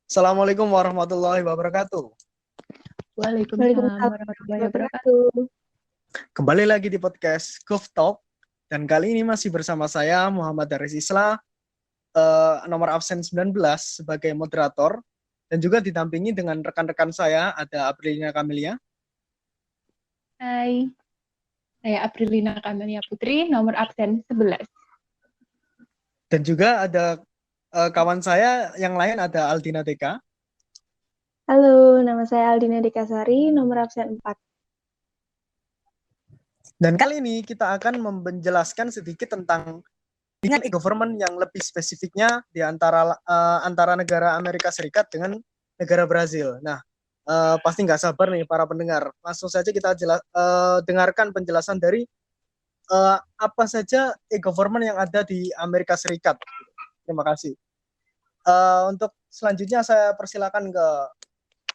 Assalamualaikum warahmatullahi wabarakatuh. Waalaikumsalam Waalaikumsalam warahmatullahi wabarakatuh. wabarakatuh. Kembali lagi di podcast Golf Talk, dan kali ini masih bersama saya Muhammad Daris Isla, nomor absen 19 sebagai moderator, dan juga didampingi dengan rekan-rekan saya, ada Aprilina Kamelia. Hai, saya Aprilina Kamelia Putri, nomor absen 11. Dan juga ada kawan saya yang lain, ada Aldina Deka. Halo, nama saya Aldina Dikasari, nomor absen 4. Dan kali ini kita akan menjelaskan sedikit tentang dengan e-government yang lebih spesifiknya di antara negara Amerika Serikat dengan negara Brazil. Nah, pasti nggak sabar nih para pendengar. Langsung saja kita dengarkan penjelasan dari apa saja e-government yang ada di Amerika Serikat. Terima kasih. Untuk selanjutnya saya persilakan ke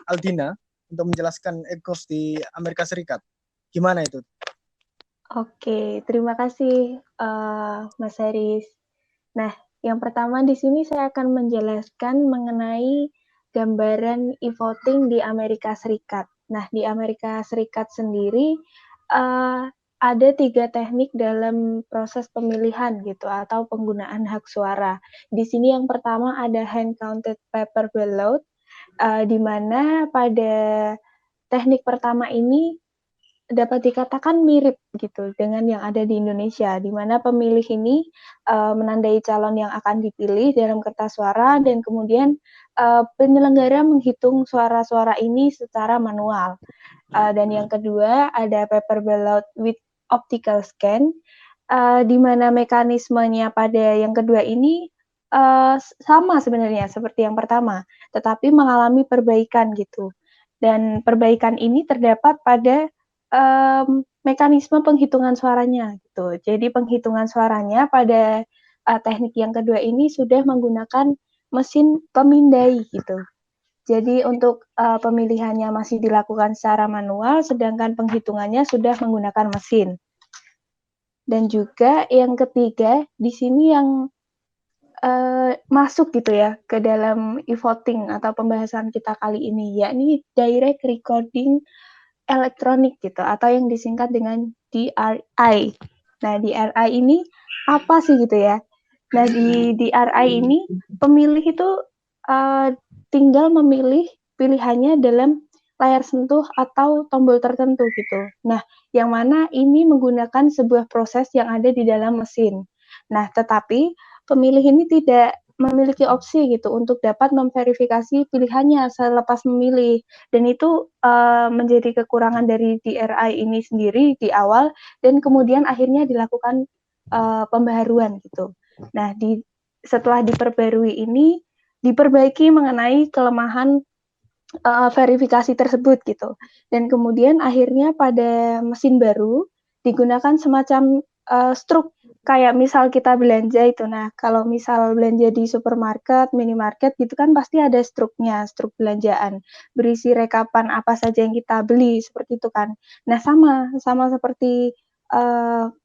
Aldina untuk menjelaskan e-gov di Amerika Serikat. Gimana itu? Oke, terima kasih Mas Haris. Nah, yang pertama di sini saya akan menjelaskan mengenai gambaran e-voting di Amerika Serikat. Nah, di Amerika Serikat sendiri ada 3 teknik dalam proses pemilihan gitu atau penggunaan hak suara. Di sini yang pertama ada hand counted paper ballot, di mana pada teknik pertama ini dapat dikatakan mirip gitu dengan yang ada di Indonesia, di mana pemilih ini menandai calon yang akan dipilih dalam kertas suara dan kemudian penyelenggara menghitung suara-suara ini secara manual. Dan yang kedua ada paper ballot with optical scan, di mana mekanismenya pada yang kedua ini sama sebenarnya seperti yang pertama, tetapi mengalami perbaikan gitu. Dan perbaikan ini terdapat pada mekanisme penghitungan suaranya gitu. Jadi penghitungan suaranya pada teknik yang kedua ini sudah menggunakan mesin pemindai gitu. Jadi untuk pemilihannya masih dilakukan secara manual, sedangkan penghitungannya sudah menggunakan mesin. Dan juga yang ketiga, di sini yang masuk gitu ya ke dalam e-voting atau pembahasan kita kali ini, yakni direct recording elektronik gitu, atau yang disingkat dengan DRI. Nah, DRI ini apa sih gitu ya? Nah, di DRI ini pemilih itu tinggal memilih pilihannya dalam layar sentuh atau tombol tertentu gitu. Nah, yang mana ini menggunakan sebuah proses yang ada di dalam mesin. Nah, tetapi pemilih ini tidak memiliki opsi gitu untuk dapat memverifikasi pilihannya selepas memilih, dan itu menjadi kekurangan dari DRI ini sendiri di awal, dan kemudian akhirnya dilakukan pembaharuan gitu. Nah, setelah diperbarui ini diperbaiki mengenai kelemahan verifikasi tersebut gitu. Dan kemudian akhirnya pada mesin baru digunakan semacam struk kayak misal kita belanja itu. Nah, kalau misal belanja di supermarket, minimarket gitu kan pasti ada struknya, struk belanjaan. Berisi rekapan apa saja yang kita beli seperti itu kan. Nah, sama seperti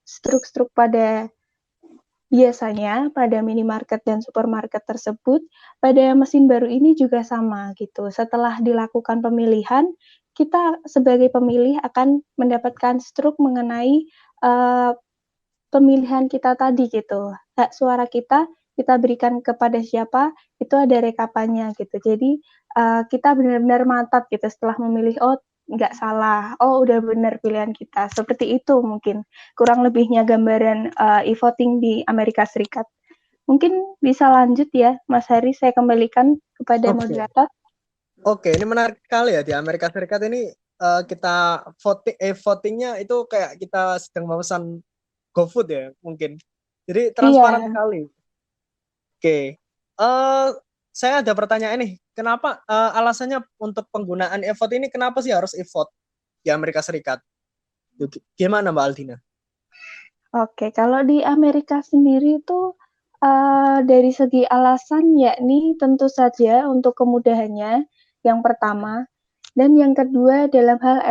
struk-struk pada biasanya pada minimarket dan supermarket tersebut, pada mesin baru ini juga sama gitu. Setelah dilakukan pemilihan, kita sebagai pemilih akan mendapatkan struk mengenai pemilihan kita tadi gitu. Hak suara kita berikan kepada siapa, itu ada rekapannya gitu. Jadi kita benar-benar mantap gitu setelah memilih, oh nggak salah, oh udah benar pilihan kita. Seperti itu mungkin kurang lebihnya gambaran e-voting di Amerika Serikat. Mungkin bisa lanjut ya, Mas Hari, saya kembalikan kepada moderator. Oke, ini menarik sekali ya, di Amerika Serikat ini kita votingnya itu kayak kita sedang memesan GoFood ya mungkin. Jadi transparan sekali. Oke, saya ada pertanyaan nih. Kenapa alasannya untuk penggunaan e-vote ini, kenapa sih harus e-vote di Amerika Serikat? Gimana Mbak Aldina? Oke, kalau di Amerika sendiri itu dari segi alasan yakni tentu saja untuk kemudahannya yang pertama, dan yang kedua dalam hal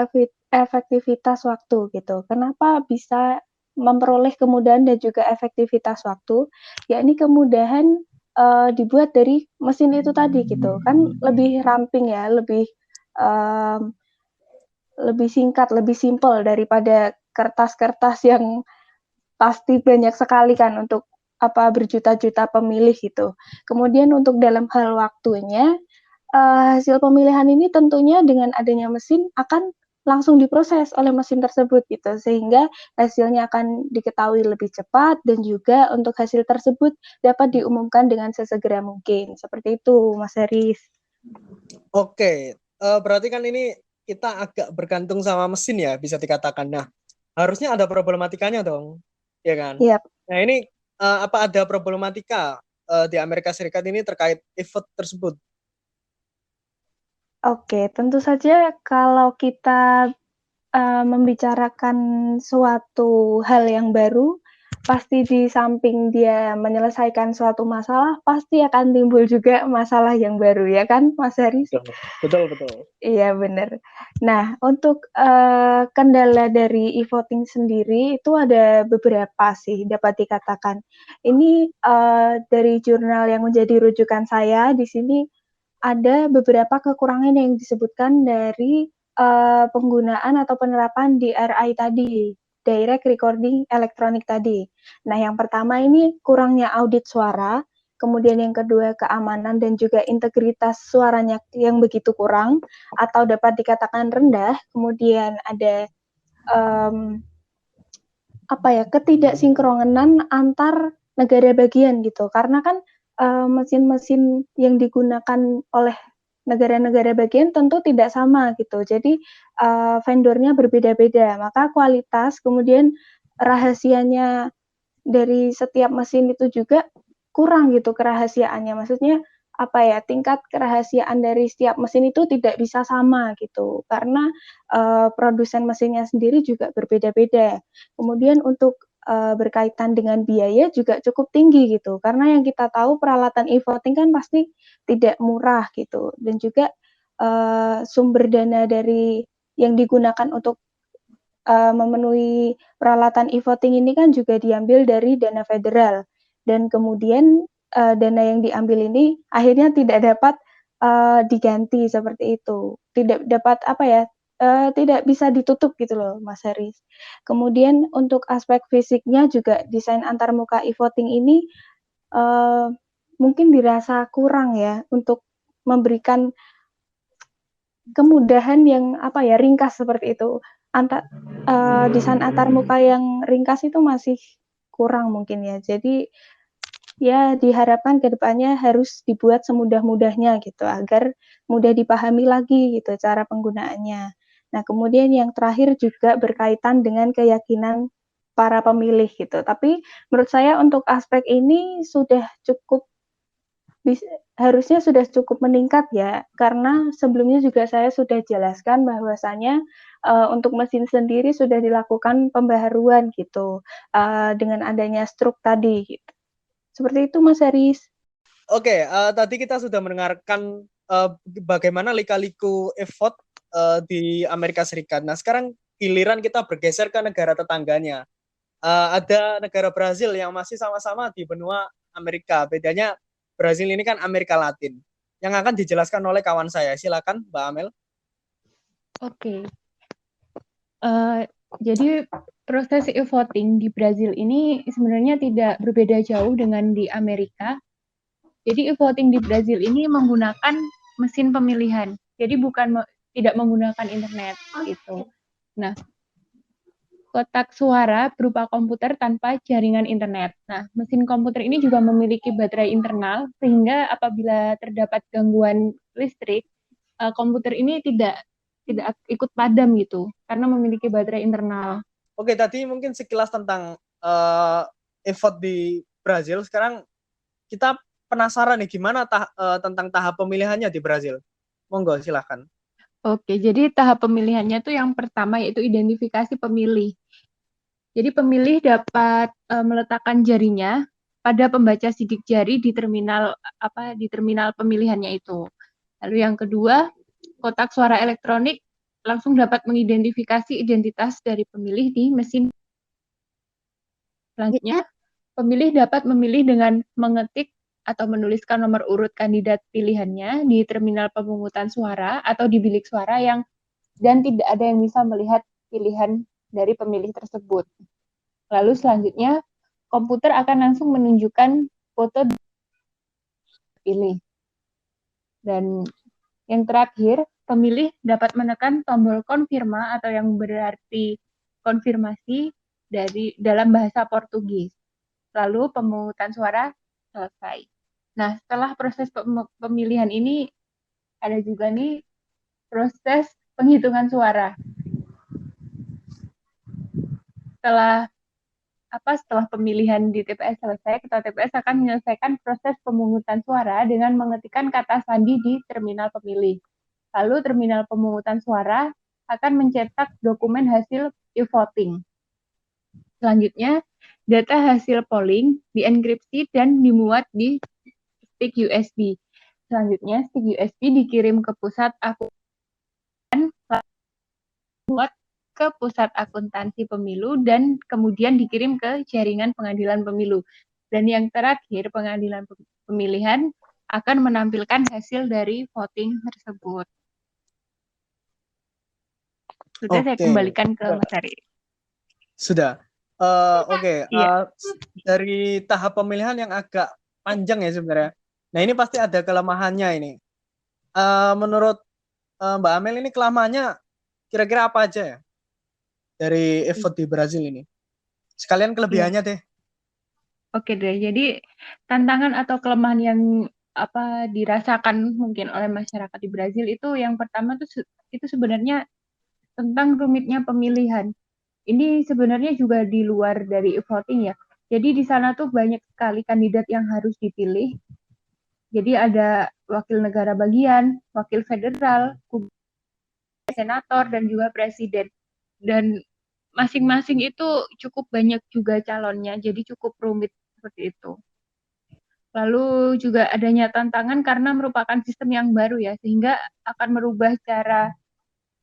efektivitas waktu gitu. Kenapa bisa memperoleh kemudahan dan juga efektivitas waktu? Yakni kemudahan dibuat dari mesin itu tadi gitu. Kan lebih ramping ya, lebih singkat, lebih simpel daripada kertas-kertas yang pasti banyak sekali kan untuk berjuta-juta pemilih gitu. Kemudian untuk dalam hal waktunya, hasil pemilihan ini tentunya dengan adanya mesin akan langsung diproses oleh mesin tersebut gitu, sehingga hasilnya akan diketahui lebih cepat dan juga untuk hasil tersebut dapat diumumkan dengan sesegera mungkin. Seperti itu, Mas Haris. Oke, berarti kan ini kita agak bergantung sama mesin ya, bisa dikatakan. Nah, harusnya ada problematikanya dong, ya kan? Yap. Nah, ini apa ada problematika di Amerika Serikat ini terkait e-vote tersebut? Oke, tentu saja kalau kita membicarakan suatu hal yang baru, pasti di samping dia menyelesaikan suatu masalah, pasti akan timbul juga masalah yang baru, ya kan, Mas Haris? Betul, betul. Iya, benar. Nah, untuk kendala dari e-voting sendiri itu ada beberapa sih dapat dikatakan. Ini dari jurnal yang menjadi rujukan saya di sini ada beberapa kekurangan yang disebutkan dari penggunaan atau penerapan DRI tadi, Direct Recording Electronic tadi. Nah, yang pertama ini kurangnya audit suara, kemudian yang kedua keamanan dan juga integritas suaranya yang begitu kurang atau dapat dikatakan rendah, kemudian ada ketidaksinkronan antar negara bagian gitu. Karena kan mesin-mesin yang digunakan oleh negara-negara bagian tentu tidak sama gitu. Jadi vendornya berbeda-beda. Maka kualitas kemudian rahasianya dari setiap mesin itu juga kurang gitu kerahasiaannya. Maksudnya tingkat kerahasiaan dari setiap mesin itu tidak bisa sama gitu. Karena produsen mesinnya sendiri juga berbeda-beda. Kemudian untuk berkaitan dengan biaya juga cukup tinggi gitu. Karena yang kita tahu peralatan e-voting kan pasti tidak murah gitu. Dan juga sumber dana dari yang digunakan untuk memenuhi peralatan e-voting ini kan juga diambil dari dana federal. Dan kemudian dana yang diambil ini akhirnya tidak dapat diganti seperti itu. Tidak dapat tidak bisa ditutup gitu loh, Mas Haris. Kemudian untuk aspek fisiknya juga desain antarmuka e-voting ini mungkin dirasa kurang ya untuk memberikan kemudahan yang ringkas seperti itu. Desain antarmuka yang ringkas itu masih kurang mungkin ya. Jadi ya diharapkan ke depannya harus dibuat semudah-mudahnya gitu agar mudah dipahami lagi gitu cara penggunaannya. Nah, kemudian yang terakhir juga berkaitan dengan keyakinan para pemilih gitu. Tapi menurut saya untuk aspek ini harusnya sudah cukup meningkat ya, karena sebelumnya juga saya sudah jelaskan bahwasanya untuk mesin sendiri sudah dilakukan pembaharuan gitu dengan adanya struk tadi. Gitu. Seperti itu, Mas Haris. Oke, tadi kita sudah mendengarkan bagaimana lika-liku e-vote di Amerika Serikat. Nah, sekarang giliran kita bergeser ke negara tetangganya. Ada negara Brazil yang masih sama-sama di benua Amerika. Bedanya Brazil ini kan Amerika Latin. Yang akan dijelaskan oleh kawan saya. Silakan, Mbak Amel. Oke. Jadi proses e-voting di Brazil ini sebenarnya tidak berbeda jauh dengan di Amerika. Jadi e-voting di Brazil ini menggunakan mesin pemilihan. Jadi tidak menggunakan internet gitu. Nah, kotak suara berupa komputer tanpa jaringan internet. Nah, mesin komputer ini juga memiliki baterai internal sehingga apabila terdapat gangguan listrik, komputer ini tidak ikut padam gitu karena memiliki baterai internal. Oke, tadi mungkin sekilas tentang e-vote di Brazil. Sekarang kita penasaran nih gimana tentang tahap pemilihannya di Brazil. Monggo, silakan. Oke, jadi tahap pemilihannya itu yang pertama yaitu identifikasi pemilih. Jadi pemilih dapat meletakkan jarinya pada pembaca sidik jari di terminal pemilihannya itu. Lalu yang kedua, kotak suara elektronik langsung dapat mengidentifikasi identitas dari pemilih di mesin. Selanjutnya, pemilih dapat memilih dengan mengetik atau menuliskan nomor urut kandidat pilihannya di terminal pemungutan suara atau di bilik suara dan tidak ada yang bisa melihat pilihan dari pemilih tersebut. Lalu selanjutnya, komputer akan langsung menunjukkan foto pilih. Dan yang terakhir, pemilih dapat menekan tombol konfirma atau yang berarti konfirmasi dalam bahasa Portugis. Lalu pemungutan suara selesai. Nah, setelah proses pemilihan ini ada juga nih proses penghitungan suara. Setelah pemilihan di TPS selesai, ketua TPS akan menyelesaikan proses pemungutan suara dengan mengetikkan kata sandi di terminal pemilih. Lalu terminal pemungutan suara akan mencetak dokumen hasil e-voting. Selanjutnya, data hasil polling dienkripsi dan dimuat di stick USB. Selanjutnya, stick USB dikirim ke pusat ke pusat akuntansi pemilu dan kemudian dikirim ke jaringan pengadilan pemilu. Dan yang terakhir, pengadilan pemilihan akan menampilkan hasil dari voting tersebut. Sudah saya kembalikan ke Mas Ari. Sudah. Oke. Iya. Dari tahap pemilihan yang agak panjang ya sebenarnya. Nah, ini pasti ada kelemahannya ini. Menurut Mbak Amel ini kelemahannya kira-kira apa aja ya dari e-vote di Brazil ini? Sekalian kelebihannya deh. Oke deh. Jadi tantangan atau kelemahan yang dirasakan mungkin oleh masyarakat di Brazil itu yang pertama itu sebenarnya tentang rumitnya pemilihan. Ini sebenarnya juga di luar dari e-voting ya. Jadi di sana tuh banyak sekali kandidat yang harus dipilih. Jadi ada wakil negara bagian, wakil federal, senator, dan juga presiden. Dan masing-masing itu cukup banyak juga calonnya, jadi cukup rumit seperti itu. Lalu juga adanya tantangan karena merupakan sistem yang baru ya, sehingga akan merubah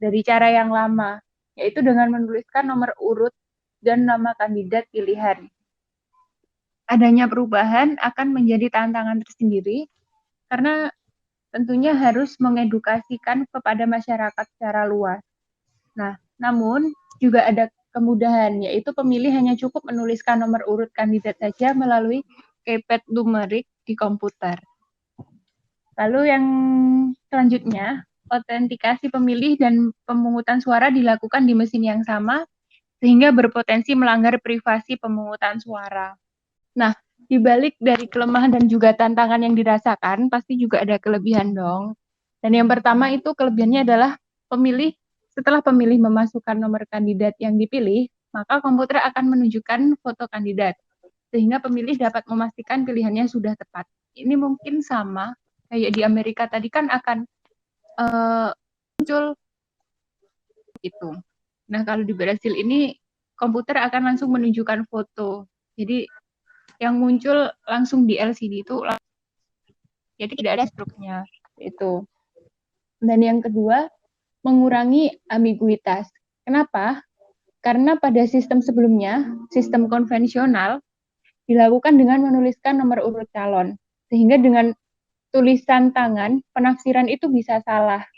dari cara yang lama, yaitu dengan menuliskan nomor urut dan nama kandidat pilihan. Adanya perubahan akan menjadi tantangan tersendiri, karena tentunya harus mengedukasikan kepada masyarakat secara luas. Nah, namun juga ada kemudahan, yaitu pemilih hanya cukup menuliskan nomor urut kandidat saja melalui keypad numerik di komputer. Lalu yang selanjutnya, autentikasi pemilih dan pemungutan suara dilakukan di mesin yang sama, sehingga berpotensi melanggar privasi pemungutan suara. Nah, dibalik dari kelemahan dan juga tantangan yang dirasakan, pasti juga ada kelebihan dong. Dan yang pertama itu kelebihannya adalah setelah pemilih memasukkan nomor kandidat yang dipilih, maka komputer akan menunjukkan foto kandidat, sehingga pemilih dapat memastikan pilihannya sudah tepat. Ini mungkin sama kayak di Amerika tadi kan akan muncul itu. Nah, kalau di Brasil ini komputer akan langsung menunjukkan foto. Jadi yang muncul langsung di LCD itu, jadi tidak ada struknya itu. Dan yang kedua, mengurangi ambiguitas. Kenapa? Karena pada sistem sebelumnya, sistem konvensional dilakukan dengan menuliskan nomor urut calon, sehingga dengan tulisan tangan penafsiran itu bisa salah,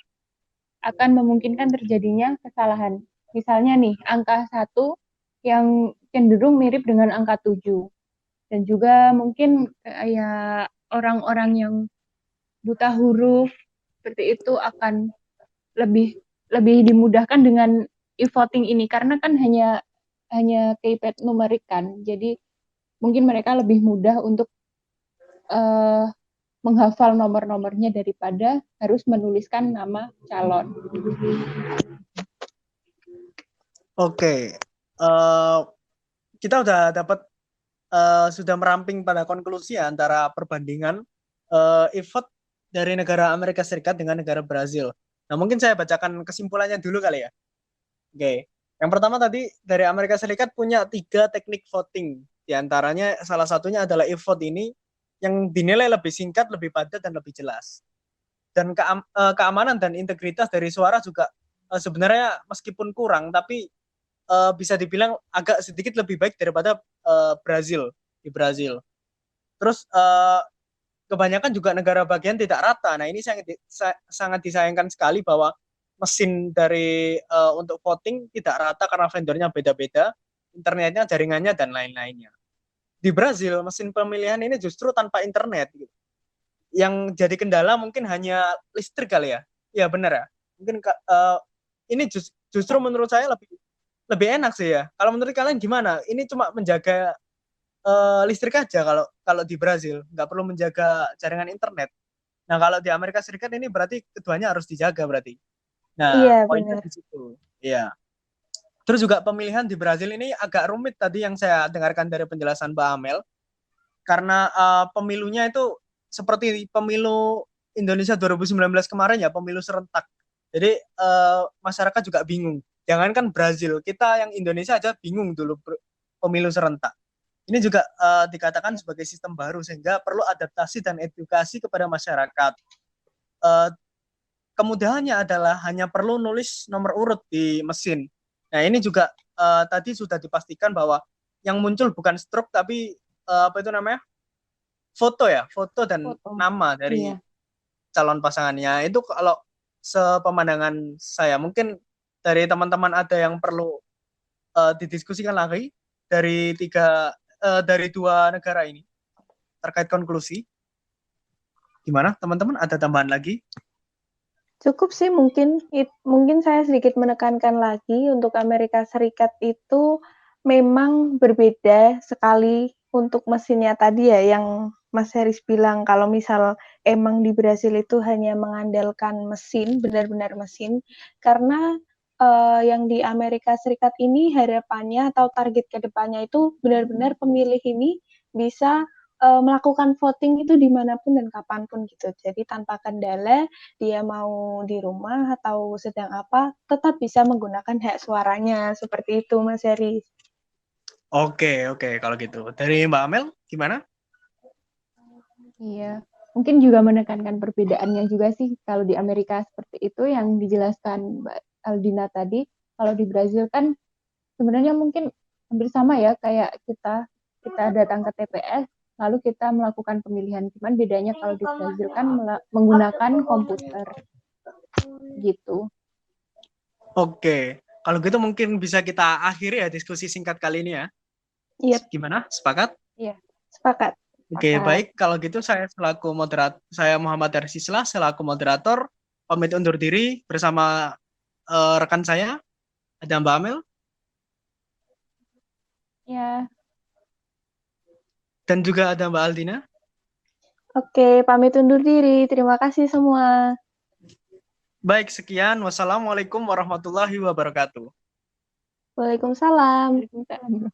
akan memungkinkan terjadinya kesalahan. Misalnya nih, angka 1 yang cenderung mirip dengan angka 7. Dan juga mungkin kayak orang-orang yang buta huruf seperti itu akan lebih dimudahkan dengan e-voting ini, karena kan hanya keypad numerik kan. Jadi mungkin mereka lebih mudah untuk menghafal nomor-nomornya daripada harus menuliskan nama calon. Oke. Kita udah dapat sudah meramping pada konklusi ya, antara perbandingan e-vote dari negara Amerika Serikat dengan negara Brazil. Nah, mungkin saya bacakan kesimpulannya dulu kali ya. Oke. Yang pertama tadi, dari Amerika Serikat punya 3 teknik voting. Di antaranya salah satunya adalah e-vote ini yang dinilai lebih singkat, lebih padat, dan lebih jelas. Dan keamanan dan integritas dari suara juga sebenarnya meskipun kurang, tapi bisa dibilang agak sedikit lebih baik daripada Brazil. Terus kebanyakan juga negara bagian tidak rata. Nah, ini sangat disayangkan sekali bahwa mesin dari untuk voting tidak rata karena vendornya beda-beda, internetnya, jaringannya, dan lain-lainnya. Di Brazil, mesin pemilihan ini justru tanpa internet. Gitu. Yang jadi kendala mungkin hanya listrik kali ya. Ya benar ya. Mungkin ini justru menurut saya lebih enak sih ya. Kalau menurut kalian gimana? Ini cuma menjaga listrik aja kalau di Brazil, nggak perlu menjaga jaringan internet. Nah, kalau di Amerika Serikat ini berarti keduanya harus dijaga berarti. Nah, Iya, poinnya benar. di situ. Iya. Terus juga pemilihan di Brazil ini agak rumit tadi yang saya dengarkan dari penjelasan Mbak Amel, karena pemilunya itu seperti pemilu Indonesia 2019 kemarin ya, pemilu serentak. Jadi masyarakat juga bingung. Jangankan Brazil, kita yang Indonesia aja bingung dulu pemilu serentak. Ini juga dikatakan sebagai sistem baru sehingga perlu adaptasi dan edukasi kepada masyarakat. Kemudahannya adalah hanya perlu nulis nomor urut di mesin. Nah, ini juga tadi sudah dipastikan bahwa yang muncul bukan struk tapi apa itu namanya? Foto dan Foto. nama dari Iya. calon pasangannya. Itu kalau sepemandangan saya, mungkin dari teman-teman ada yang perlu didiskusikan lagi dari dua negara ini terkait konklusi. Gimana teman-teman, ada tambahan lagi? Cukup sih, mungkin saya sedikit menekankan lagi untuk Amerika Serikat itu memang berbeda sekali untuk mesinnya tadi ya, yang Mas Heris bilang kalau misal emang di Brasil itu hanya mengandalkan mesin, benar-benar mesin, karena yang di Amerika Serikat ini harapannya atau target ke depannya itu benar-benar pemilih ini bisa melakukan voting itu dimanapun dan kapanpun gitu. Jadi tanpa kendala, dia mau di rumah atau sedang apa, tetap bisa menggunakan hak suaranya. Seperti itu, Mas Heris. Oke, kalau gitu. Dari Mbak Amel, gimana? Iya, mungkin juga menekankan perbedaannya juga sih kalau di Amerika seperti itu yang dijelaskan Mbak Aldina tadi. Kalau di Brazil kan sebenarnya mungkin hampir sama ya kayak kita datang ke TPS lalu kita melakukan pemilihan. Cuman bedanya kalau di Brazil kan menggunakan komputer gitu. Oke, kalau gitu mungkin bisa kita akhiri ya diskusi singkat kali ini ya. Iya, Gimana? Sepakat? Iya, sepakat. Oke, sepakat. baik. Kalau gitu saya Muhammad Darsislah selaku moderator pamit undur diri bersama rekan saya ada Mbak Amel Ya, dan juga ada Mbak Aldina. Oke, pamit undur diri. Terima kasih semua. Baik, sekian. Wassalamualaikum warahmatullahi wabarakatuh. Waalaikumsalam. Waalaikumsalam.